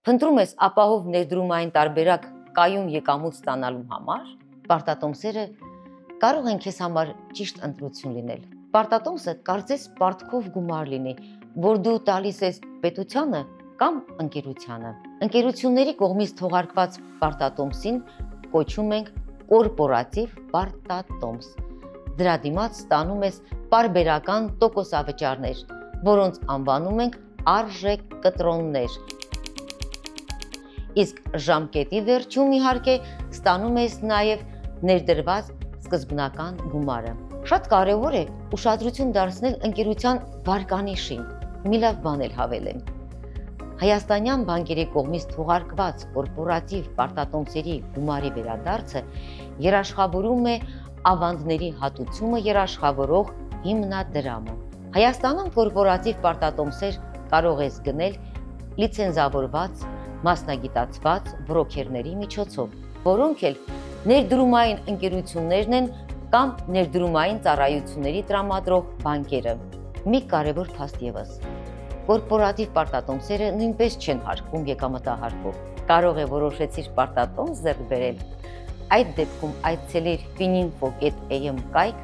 Փնտրում ես ապահով ներդրումային տարբերակ կայուն եկամուտ ստանալու համար, պարտատոմսերը կարող են քեզ համար ճիշտ ընտրություն լինել։ Պարտատոմսը կարծես պարտքով գումար լինի, որ դու տալիս ես պետությանը կամ ընկերությանը։ Ընկերությունների կողմից թողարկված պարտատոմսին կոչում ենք կորպորատիվ պարտատոմս։ Դրա դիմաց ստանում ես պարբերական տոկոսավճարներ, որոնց անվանում ենք արժեքկտրոններ։ Իսկ ժամկետի վերջում իհարկե ստանում ես նաև ներդրված սկզբնական գումարը։ Շատ կարևոր է ուշադրություն դարձնել ընկերության վարկանիշին։ Մի լավ բան էլ հավելեմ։ Հայաստանյան բանկերի կողմից թողարկված կորպորատիվ պարտատոմսերի գումարի վերադարձը երաշխավորում է ավանդների հատուցումը երաշխավորող հիմնադրամը։ Հայաստանում կորպորատիվ պարտատոմսեր կարող ես գնել լիցենզավորված մասնագիտացված բրոքերների միջոցով, որոնք էլ ներդրումային ընկերություններն են կամ ներդրումային ծառայությունների տրամադրող բանկերը։ Մի կարևոր փաստ ևս։ Կորպորատիվ պարտատոմսերը նույնպես չեն հարկվում եկամտահարկով։ Կարող է որոշեցիր պարտատոմս ձեռք բերել։ Այդ դեպքում այցելիր fininfo.am կայք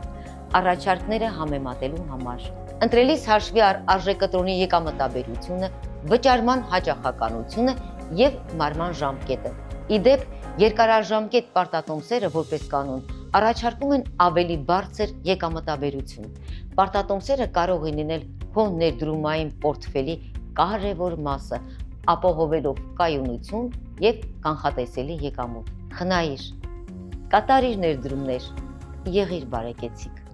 առաջարկները համեմատելու համար։ Ընտրելիս հաշվի առ արժեքկտրոնի եկամտաբերությունը, վճարման հաճախականությունը և մարման ժամկետը։ Իդեպ, երկարաժամկետ պարտատոմսերը որպես կանոն առաջարկում են ավելի բարձր եկամտաբերություն։ Պարտատոմսերը կարող են լինել քո ներդրումային պորտֆելի կարևոր մասը, ապահովելով կայունություն և կանխատեսելի եկամուտ։ Խնայիր, կատարիր ներդրումներ, եղիր բարեկեցիկ։